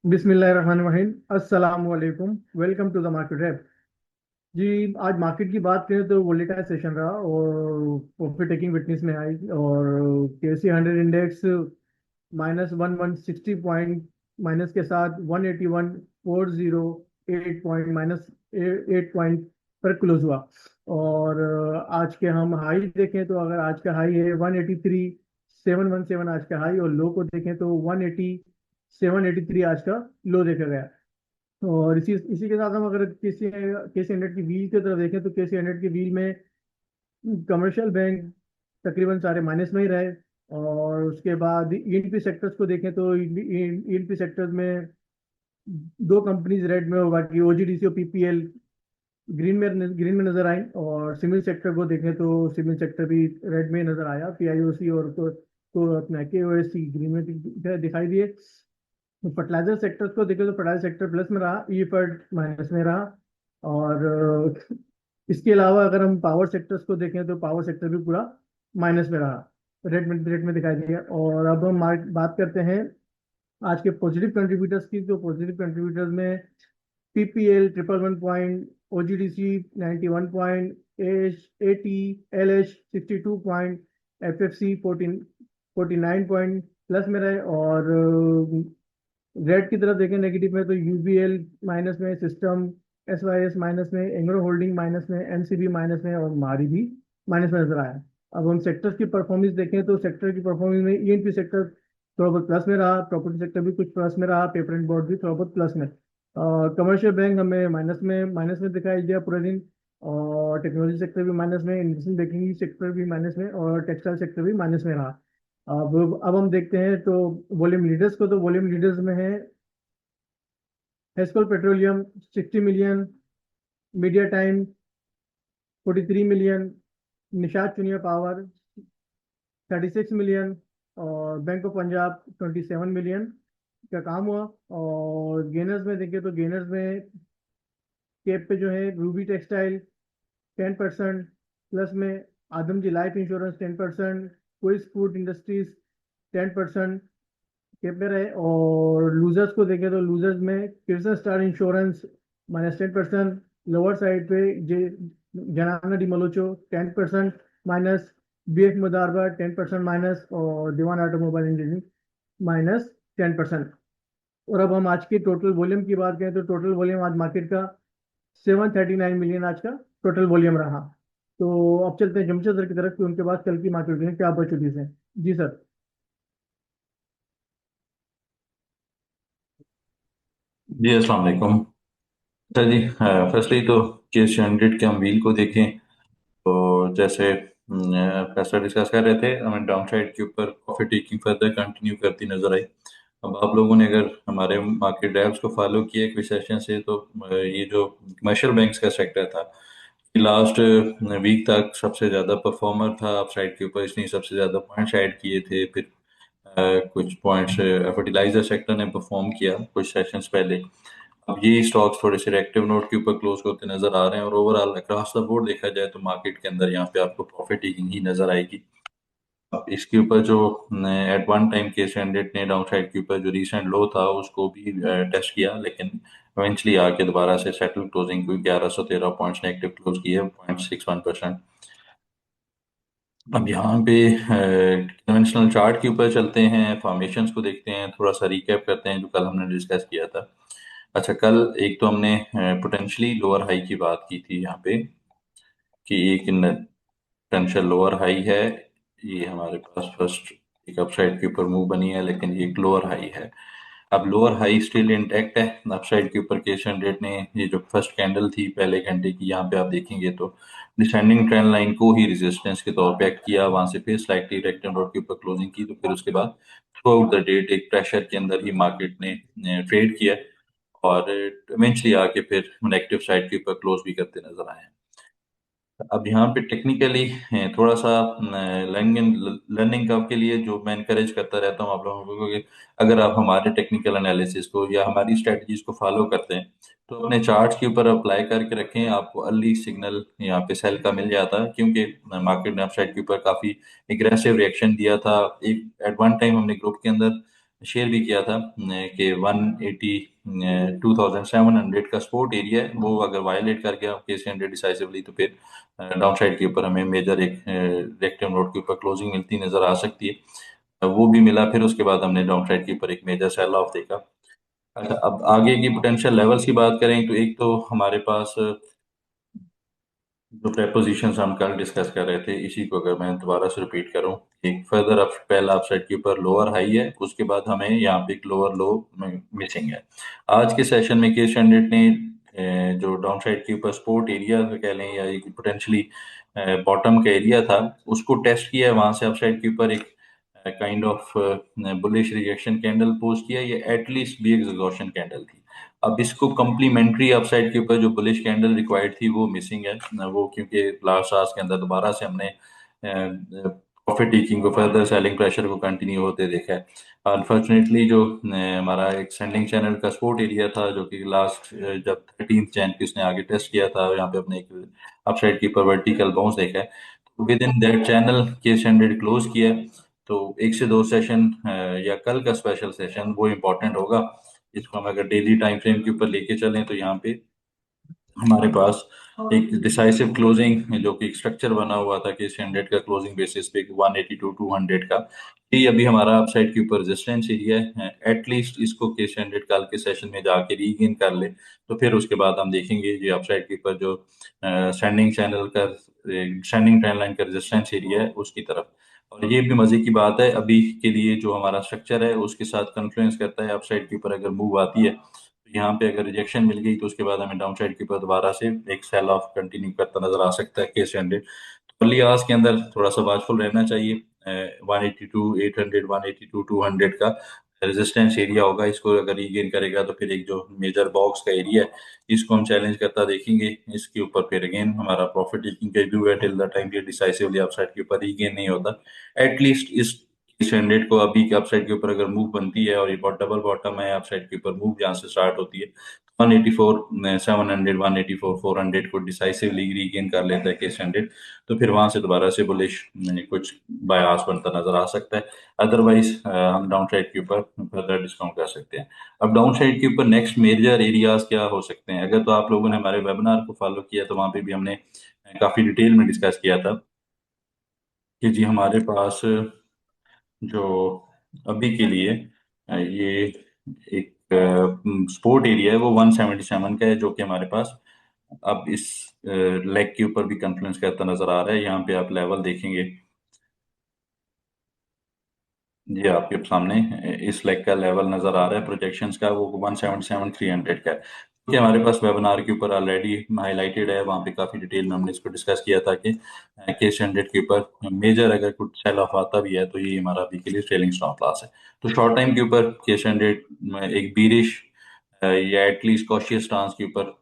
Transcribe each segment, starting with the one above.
बिस्मिल्लाहिर्रहमानिर्रहीम। अस्सलाम वालेकुम। Welcome to the market wrap. जी, आज मार्केट की बात करें तो वोलेटाइल सेशन रहा और प्रॉफिट टेकिंग विटनेस में आई। और KC 100 इंडेक्स -1160 पॉइंट माइनस के साथ 181,408 पॉइंट माइनस 8 पॉइंट पर क्लोज हुआ। और आज के हम हाई देखें तो अगर आज का हाई है 183,717 आज का हाई, और लो को देखें तो 180,783 आज का लो देखा गया। और इसी इसी के साथ हम अगर KC 100 की व्हील की तरफ देखें तो KC 100 की व्हील में कमर्शियल बैंक तकरीबन सारे माइनस में ही रहे। और उसके बाद ENP सेक्टर्स को देखें तो ENP सेक्टर्स में दो कंपनीज रेड में, और बाकी OGDC और PPL ग्रीन में नजर आई। और सिविल सेक्टर को देखें तो सिविल सेक्टर भी रेड में नजर आया। PIOC और तो अपना KOSC ग्रीन में दिखाई दिए। फर्टिलाइजर सेक्टर्स को देखें तो फर्टिलाइजर सेक्टर प्लस में रहा, ई फर्ट माइनस में रहा। और इसके अलावा अगर हम पावर सेक्टर्स को देखें तो पावर सेक्टर भी पूरा माइनस में रहा, रेड में दिखाई दिया। और अब हम बात करते हैं आज के पॉजिटिव कंट्रीब्यूटर्स की। तो पॉजिटिव कंट्रीब्यूटर्स में PPL 111 point, OGDC 91 point, AT LH 62 point, FFC 49 point plus में रहे। और रेड की तरफ देखें नेगेटिव में तो UBL माइनस में, सिस्टम SYS माइनस में, एंग्रो होल्डिंग माइनस में, MCB माइनस में, और मारी भी माइनस में नजर आया। अब हम सेक्टर्स की परफॉर्मेंस देखें तो सेक्टर की परफॉर्मेंस में ENP सेक्टर थोड़ा बहुत प्लस में रहा, प्रॉपर्टी सेक्टर भी कुछ प्लस में रहा, पेपर एंड बोर्ड भी थोड़ा बहुत प्लस में। कमर्शियल बैंक हमें माइनस में दिखाई दिया पूरे दिन। और टेक्नोलॉजी सेक्टर भी माइनस में, इन्वेस्टमेंट बैंकिंग सेक्टर भी माइनस में, और टेक्सटाइल सेक्टर भी माइनस में रहा। अब हम देखते हैं तो वॉल्यूम लीडर्स को। तो वॉल्यूम लीडर्स में है Hascol Petroleum 60 million, Media Times 43 million, Nishat Chunian Power 36 million, और बैंक ऑफ पंजाब 27 मिलियन का काम हुआ। और गेनर्स में देखें तो गेनर्स में केप पे जो है रूबी टेक्सटाइल 10% प्लस में, आदमजी लाइफ इंश्योरेंस 10%, क्विस फूड इंडस्ट्रीज 10% के पे रहे। और लूजर्स को देखें तो लूजर्स में किर्सन स्टार इंश्योरेंस -10%, लोअर साइड पे जे जनाना डिमोलोचो 10% माइनस, BF मुदारबा 10% माइनस, और दीवान ऑटोमोबाइल इंजीनियरिंग -10%। और अब हम आज की टोटल वॉल्यूम की बात करें तो टोटल वॉल्यूम आज मार्केट का 739 मिलियन आज का टोटल वॉल्यूम रहा। तो अब चलते हैं जमशेद सर की तरफ कि उनके पास कल की मार्केट में क्या अपॉर्चुनिटीज हैं। जी सर। जी अस्सलाम वालेकुम। अच्छा जी, फर्स्टली तो KC 100 के हम व्हील को देखें तो जैसे फैसला डिस्कस कर रहे थे, हमें डाउन साइड के ऊपर प्रॉफिट टेकिंग फर्दर कंटिन्यू करती नजर आई। अब आप लोगों ने अगर हमारे मार्केट ड्राइव्स को फॉलो किया एक सेशन से तो ये जो कमर्शियल बैंक्स का सेक्टर था, लास्ट वीक तक सबसे ज्यादा परफॉर्मर था अप साइड के ऊपर, इसने सबसे ज्यादा पॉइंट्स ऐड किए थे। फिर कुछ पॉइंट्स फर्टिलाइजर सेक्टर ने परफॉर्म किया कुछ सेशंस पहले। अब ये स्टॉक्स थोड़े से रिएक्टिव नोट के ऊपर क्लोज होते नजर आ रहे हैं, और ओवरऑल अक्रॉस द बोर्ड देखा जाए तो मार्केट के अंदर यहाँ पे आपको प्रॉफिट टेकिंग ही नजर आएगी। अब इसके ऊपर जो एट वन टाइम KC 100 ने डाउन साइड के ऊपर जो रीसेंट लो था उसको भी टेस्ट किया, लेकिन इवेंचुअली आके दोबारा से सेटल क्लोजिंग हुई, 1113 पॉइंट्स नेगेटिव क्लोज किए, 0.61%। अब यहाँ पे कन्वेंशनल चार्ट के ऊपर चलते हैं, फॉर्मेशंस को देखते हैं, थोड़ा सा रिकैप करते हैं जो कल हमने डिस्कस किया था। अच्छा, कल एक तो हमने पोटेंशली लोअर हाई की बात की थी यहाँ पे कि एक पोटेंशियल लोअर हाई है। ये हमारे पास फर्स्ट एक अपसाइड के ऊपर मूव बनी है, लेकिन ये एक लोअर हाई है। अब लोअर हाई स्टिल इंटैक्ट है। अपसाइड के ऊपर KC 100 ने ये जो फर्स्ट कैंडल थी पहले घंटे की, यहाँ पे आप देखेंगे तो डिसेंडिंग ट्रेंड लाइन को ही रेजिस्टेंस के तौर पे एक्ट किया, वहां से फिर स्लाइटली रेक्टेंगल के ऊपर क्लोजिंग की, तो फिर उसके बाद थ्रू आउट द डेट एक प्रेशर के अंदर ही मार्केट ने ट्रेड किया, और इवेंचुअली आके फिर नेगेटिव साइड के ऊपर क्लोज भी करते नजर आए हैं। अब यहाँ पे टेक्निकली थोड़ा सा लर्निंग लर्निंग कर्व के लिए जो मैं इनकरेज करता रहता हूँ आप लोगों को कि अगर आप हमारे टेक्निकल एनालिसिस को या हमारी स्ट्रेटजीज को फॉलो करते हैं तो अपने चार्ट्स के ऊपर अप्लाई करके रखें, आपको अर्ली सिग्नल यहाँ पे सेल का मिल जाता है, क्योंकि मार्केट ने अपसाइड के ऊपर काफी एग्रेसिव रिएक्शन दिया था। एक एट वन टाइम हमने ग्रुप के अंदर शेयर भी किया था कि 180 2700 का सपोर्ट एरिया है, वो अगर वायलेट कर गया केसी हंड्रेड डिसाइसिवली तो फिर डाउन साइड के ऊपर हमें मेजर एक रेक्टम रोड के ऊपर क्लोजिंग मिलती नजर आ सकती है। वो भी मिला, फिर उसके बाद हमने डाउन साइड के ऊपर एक मेजर सेल ऑफ देखा। अच्छा, अब आगे की पोटेंशियल लेवल्स की बात करें तो एक तो हमारे पास जो प्रेपोजिशंस हम कल डिस्कस कर रहे थे, इसी को अगर मैं दोबारा से रिपीट करूं, एक फर्दर अप पहला अपसाइड के ऊपर लोअर हाई है, उसके बाद हमें यहाँ पे एक लोअर लो मिसिंग है। आज के सेशन में के स्टैंडर्ड ने जो डाउन साइड के ऊपर सपोर्ट एरिया कह लें या एक पोटेंशली बॉटम का एरिया था, उसको टेस्ट किया है, वहां से अपसाइड के ऊपर एक kind of bullish rejection candle post किया, ये एटलीस्ट भी एग्जॉशन कैंडल थी। अब इसको कम्प्लीमेंट्री अपसाइड के ऊपर जो बुलिश कैंडल रिक्वायर्ड थी वो मिसिंग है, वो क्योंकि लास्ट आवर्स के अंदर दोबारा से हमने प्रॉफिट टेकिंग को, फर्दर सेलिंग प्रेशर को कंटिन्यू होते देखा है। अनफॉर्चुनेटली जो हमारा एक सेंडिंग चैनल का सपोर्ट एरिया था, जो कि लास्ट जब 13 जैन की उसने आगे टेस्ट किया था, यहाँ पे अपने एक अपसाइड के ऊपर वर्टिकल बाउंस देखा है, तो विद इन दैट चैनल के स्टैंडर्ड क्लोज किया है। तो एक से दो सेशन या कल का स्पेशल सेशन वो इम्पोर्टेंट होगा। इसको हम अगर डेली टाइम फ्रेम के ऊपर लेके चलें तो यहाँ पे हमारे पास एक डिसाइसिव क्लोजिंग जो कि एक स्ट्रक्चर बना हुआ था कि स्टैंडर्ड का क्लोजिंग बेसिस पे 182 200 का, ये अभी हमारा अपसाइड के ऊपर रेजिस्टेंस एरिया है। एटलीस्ट इसको के स्टैंडर्ड कल के सेशन में जाके रीगेन कर ले तो फिर उसके बाद हम देखेंगे ये अपसाइड के ऊपर जो स्टैंडिंग चैनल का स्टैंडिंग ट्रेंड लाइन का रेजिस्टेंस एरिया है उसकी तरफ। और ये भी मजे की बात है, अभी के लिए जो हमारा स्ट्रक्चर है उसके साथ कन्फ्लुएंस करता है अपसाइड के ऊपर अगर मूव आती है, तो यहाँ पे अगर रिजेक्शन मिल गई तो उसके बाद हमें डाउन साइड के ऊपर दोबारा से एक सेल ऑफ कंटिन्यू करता नजर आ सकता है केस हंड्रेड। तो अर्ली आवर्स के अंदर थोड़ा सा वाचफुल रहना चाहिए। 182 800 182 200 का रेजिस्टेंस एरिया होगा, इसको अगर रीगेन करेगा तो फिर एक जो मेजर बॉक्स का एरिया है इसको हम चैलेंज करता देखेंगे। इसके ऊपर फिर अगेन हमारा प्रॉफिट टेकिंग का व्यू है टिल द टाइम ये डिसाइसिवली अपसाइड के ऊपर रीगेन नहीं होता। एटलीस्ट इस हंड्रेड को अभी के अपसाइड के ऊपर अगर मूव बनती है और ये बहुत डबल बॉटम है, अपसाइड के ऊपर मूव जहाँ से स्टार्ट होती है, 184 700 184 400 को डिसाइसिवली रीगेन कर लेता है केस हंड्रेड, तो फिर वहां से दोबारा से बुलिश कुछ बायास बनता नजर आ सकता है। अदरवाइज हम डाउन साइड के ऊपर फर्दर डिस्काउंट कर सकते हैं। अब डाउन साइड के ऊपर नेक्स्ट मेजर एरियाज क्या हो सकते हैं, अगर तो आप लोगों ने हमारे वेबिनार को फॉलो किया तो वहां पे भी हमने काफी डिटेल में डिस्कस किया था कि जी हमारे पास जो अभी के लिए ये एक स्पोर्ट एरिया है वो 177 का है, जो कि हमारे पास अब इस लेग के ऊपर भी कन्फ्लुएंस करता नजर आ रहा है। यहाँ पे आप लेवल देखेंगे, ये आपके सामने इस लेग का लेवल नजर आ रहा है प्रोजेक्शंस का, वो 177 300 का है, कि हमारे पास वेबिनार के ऊपर ऑलरेडी हाईलाइटेड है। वहाँ पे काफी डिटेल में हमने इसको डिस्कस किया था कि केस हंड्रेड के ऊपर मेजर अगर कुछ सेल ऑफ आता भी है तो ये हमारा अभी के लिए ट्रेलिंग स्टॉप लॉस है। तो शॉर्ट टाइम के ऊपर केस हंड्रेड एक बीरिश या एटलीस्ट कॉशियस स्टांस के ऊपर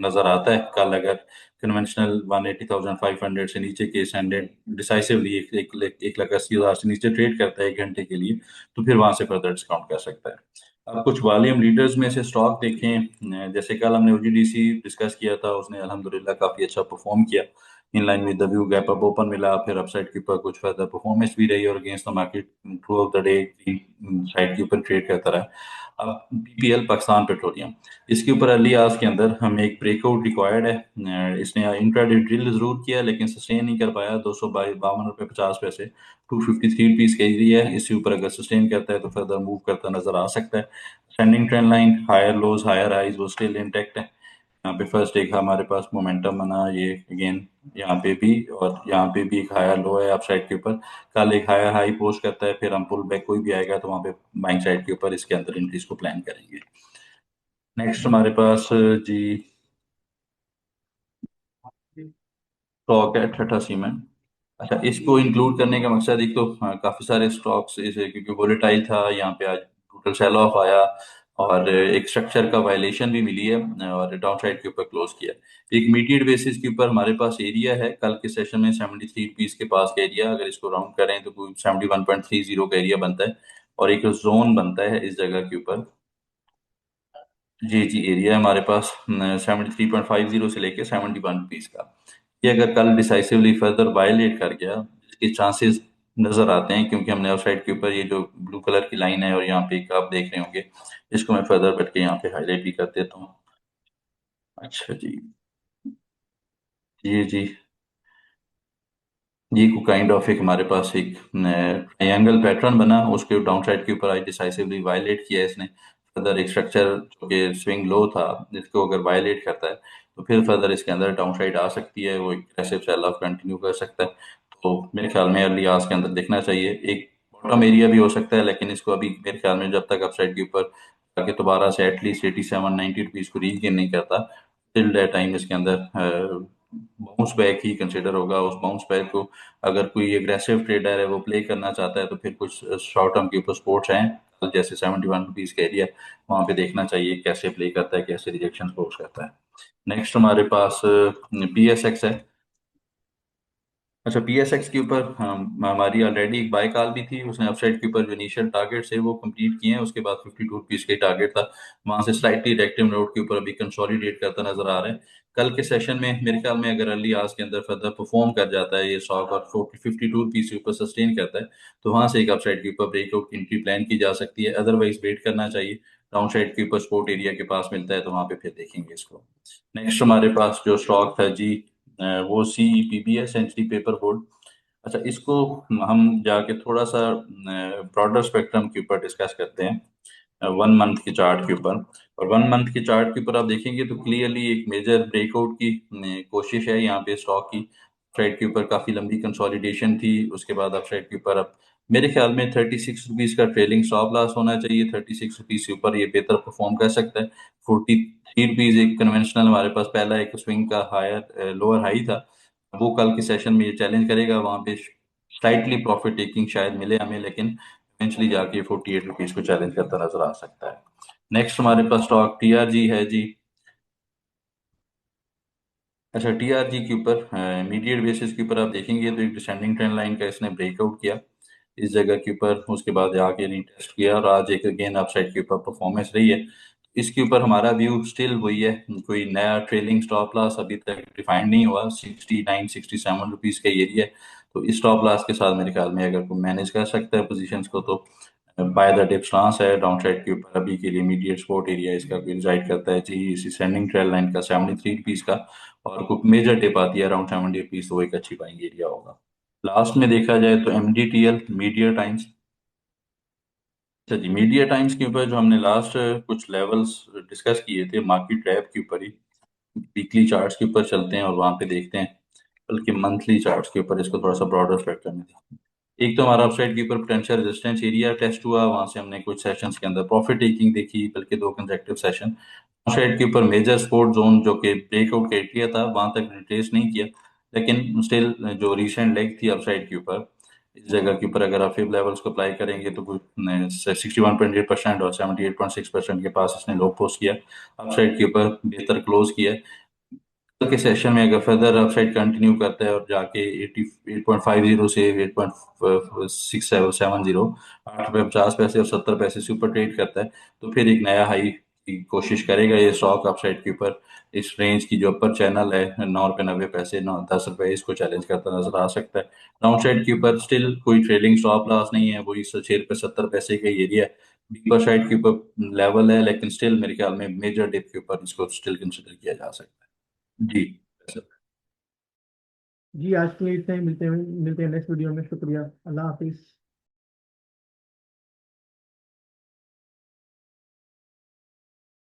नजर आता है। कल अगर कन्वेंशनल 180,500 से नीचे केस हंड्रेड डिसाइसिवली एक लाख 80,000 से नीचे ट्रेड करता है 1 घंटे के लिए, तो फिर वहां से फर्दर डिस्काउंट कर सकता है। अब कुछ वॉल्यूम लीडर्स में से स्टॉक देखें, जैसे कल हमने ओजीडीसी डिस्कस किया था, उसने अल्हम्दुलिल्लाह काफी अच्छा परफॉर्म किया, in line with the view gap up open मिला, फिर अपसाइड के ऊपर कुछ फर्दर परफॉर्मेंस भी रही और against the market through out the day side के ऊपर ट्रेड करता रहा। अब पीपीएल पाकिस्तान पेट्रोलियम, इसके ऊपर अर्ली आवर्स के अंदर हमें एक ब्रेकआउट रिक्वायर्ड है। इसने इंट्राडे ड्रिल जरूर किया लेकिन सस्टेन नहीं कर पाया, 252 रुपये 50 पैसे 253 रुपीज का एरिया है, इसके ऊपर अगर सस्टेन करता है तो फर्दर मूव करता नजर आ सकता है। Standing trend line higher lows higher highs वो स्टिल इंटेक्ट है। यहाँ पे फर्स्ट एक हमारे पास मोमेंटम बना, ये अगेन यहाँ पे भी और यहाँ पे भी एक हायर लो है अपसाइड के ऊपर, कल एक हायर हाई पोस्ट करता है, फिर हम पुल बैक कोई भी आएगा तो वहाँ पे बाइंग साइड के ऊपर इसके अंदर इंक्रीज को प्लान करेंगे। नेक्स्ट हमारे पास जी स्टॉक है टाटा सीमेंट। अच्छा, इसको इंक्लूड करने का मकसद एक तो काफी सारे स्टॉक्स इसे क्योंकि वोलेटाइल था, यहाँ पे आज टोटल सेल ऑफ आया, और एक स्ट्रक्चर का वायलेशन भी मिली है और डाउन साइड के ऊपर क्लोज किया। एक मीडिएट बेसिस के ऊपर हमारे पास एरिया है कल के सेशन में 73 रुपीज के पास का एरिया, अगर इसको राउंड करें तो कोई 71.30 का एरिया बनता है और एक जोन बनता है इस जगह के ऊपर। जी जी, एरिया है हमारे पास 73.50 से लेके 71 रुपीज का। ये अगर कल डिसाइसिवली फर्दर वायलेट कर गया, इसके चांसेस नजर आते हैं, क्योंकि हमने आउटसाइड के ऊपर ये जो ब्लू कलर की लाइन है और यहाँ पे एक आप देख रहे होंगे, इसको मैं फर्दर करके यहाँ पे हाईलाइट भी कर देता हूँ। अच्छा जी। जी ये को काइंड ऑफ एक हमारे पास एक ट्रायंगल पैटर्न बना, उसके डाउन साइड के ऊपर आई डिसाइसिवली वायलेट किया इसने। फर्दर एक स्ट्रक्चर जो कि स्विंग लो था, इसको अगर वायलेट करता है तो फिर फर्दर इसके अंदर डाउन साइड आ सकती है, वो एग्रेसिव सेल ऑफ कंटिन्यू कर सकता है। तो मेरे ख्याल में अर्ली आवर्स के अंदर देखना चाहिए। एक बॉटम एरिया भी हो सकता है, लेकिन इसको अभी मेरे ख्याल में जब तक अपसाइड के ऊपर जाके दोबारा से एटलीस्ट 87-90 रुपीज को रीगेन नहीं करता, टिल दैट टाइम इसके अंदर बाउंस बैक ही कंसिडर होगा। उस बाउंस बैक को अगर कोई एग्रेसिव ट्रेडर है वो प्ले करना चाहता है तो फिर कुछ शॉर्ट टर्म के ऊपर स्पोर्ट्स हैं जैसे 71 रुपीज का एरिया, वहां पे देखना चाहिए कैसे प्ले करता है, कैसे रिजेक्शन फोर्स करता है। नेक्स्ट हमारे पास PSX है। अच्छा, PSX के ऊपर हमारी ऑलरेडी एक बाय कॉल भी थी, उसने अपसाइड के ऊपर जो इनिशियल टारगेट है वो कंप्लीट किए हैं, उसके बाद 52 रुपीज के टारगेट था, वहां से स्लाइटली डायरेक्टिव नोट के ऊपर अभी कंसोलिडेट करता नजर आ रहा है। कल के सेशन में मेरे ख्याल में अगर अर्ली आवर्स के अंदर फर्दर परफॉर्म कर जाता है ये स्टॉक और 52 रुपीज के ऊपर सस्टेन करता है, तो वहां से एक अपसाइड के ऊपर ब्रेकआउट की एंट्री प्लान की जा सकती है, अदरवाइज वेट करना चाहिए। डाउन साइड के ऊपर सपोर्ट एरिया के पास मिलता है तो वहां पे फिर देखेंगे इसको। नेक्स्ट हमारे पास जो स्टॉक था जी, वो CPB है, सेंचुरी पेपर बोर्ड। अच्छा, इसको हम जाके थोड़ा सा ब्रॉडर स्पेक्ट्रम के ऊपर डिस्कस करते हैं, 1 मंथ के चार्ट के ऊपर। और 1 मंथ के चार्ट के ऊपर आप देखेंगे तो क्लियरली एक मेजर ब्रेकआउट की कोशिश है यहाँ पे स्टॉक की। साइड के ऊपर काफी लंबी कंसोलिडेशन थी, उसके बाद अप साइड के ऊपर अब मेरे ख्याल में 36 रुपीज का ट्रेलिंग स्टॉप लॉस होना चाहिए। 36 रुपीज के ऊपर ये बेहतर परफॉर्म कर सकता है। 43 रुपीज एक कन्वेंशनल हमारे पास पहला एक स्विंग का हायर लोअर हाई था, वो कल के सेशन में ये चैलेंज करेगा, वहां पे स्लाइटली प्रॉफिट टेकिंग शायद मिले हमें, लेकिन इवेंचुअली जाके 48 रुपीज को चैलेंज करता नजर आ सकता है। नेक्स्ट हमारे पास स्टॉक TRG है जी। अच्छा, TRG के ऊपर इमीडिएट बेसिस के ऊपर आप देखेंगे तो एक डिसेंडिंग ट्रेंड लाइन का इसने ब्रेकआउट किया इस जगह के ऊपर, उसके बाद आके रीटेस्ट किया और आज एक अगेन अपसाइड के ऊपर परफॉर्मेंस रही है। इसके ऊपर हमारा व्यू स्टिल वही है, कोई नया ट्रेलिंग स्टॉप लॉस अभी तक डिफाइंड नहीं हुआ। 69-67 रुपीज का एरिया है, तो इस स्टॉप लॉस के साथ मेरे ख्याल में अगर कोई मैनेज कर सकता है पोजीशंस को तो बाय द डिप स्टांस है। डाउन साइड के ऊपर अभी के लिए इमीडिएट सपोर्ट एरिया इसका रिजाइड करता है जी इसी सेंडिंग ट्रेल लाइन का 73 रुपीज का, और कोई मेजर डिप आती है अराउंड 70 रुपीज, तो वो एक अच्छी बाइंग एरिया होगा। लास्ट में देखा जाए तो MDTL मीडिया टाइम्स। अच्छा जी, मीडिया टाइम्स के ऊपर जो हमने लास्ट कुछ लेवल्स डिस्कस किए थे मार्केट ट्रैप के ऊपर ही, वीकली चार्ट्स के ऊपर चलते हैं और वहां पे देखते हैं, बल्कि मंथली चार्ट्स के ऊपर इसको थोड़ा सा ब्रॉडर स्पेक्ट्रम में देखते हैं। एक तो हमारा अपसाइड के ऊपर पोटेंशियल रेजिस्टेंस एरिया टेस्ट हुआ, वहां से हमने कुछ सेशंस के अंदर प्रॉफिट टेकिंग देखी, बल्कि दो कंसेक्टिव सेशन। साइड के ऊपर मेजर सपोर्ट जोन जो कि ब्रेकआउट एरिया था वहां तक रिट्रेस नहीं किया, लेकिन स्टिल जो रिसेंट लेग थी अपसाइड के ऊपर, इस जगह के ऊपर अगर आप फिब लेवल्स को अप्लाई करेंगे तो कुछ 61.8% और 78.6% के पास इसने लो पोस्ट किया, अपसाइड के ऊपर बेहतर क्लोज किया। कल के सेशन में अगर फर्दर अपसाइड कंटिन्यू करता है और जाके 88.50 से 8.6770, 8 रुपये 50 पैसे और 70 पैसे से ऊपर ट्रेड करता है, तो फिर एक नया हाई की कोशिश करेगा ये स्टॉक अपसाइड के ऊपर। इस रेंज की जो अपर चैनल है 9 रुपये 90 पैसे, 9-10 रुपए, इसको चैलेंज करता नजर आ सकता है। डाउन साइड के ऊपर स्टिल कोई ट्रेलिंग स्टॉप लॉस नहीं है, वही 6 रुपये 70 पैसे का एरिया डीपर साइड के ऊपर लेवल है, लेकिन स्टिल मेरे ख्याल में मेजर डिप के ऊपर इसको स्टिल कंसिडर किया जा सकता है। जी जी आज के लिए इतना ही, मिलते हैं नेक्स्ट वीडियो में। शुक्रिया, अल्लाह हाफिज।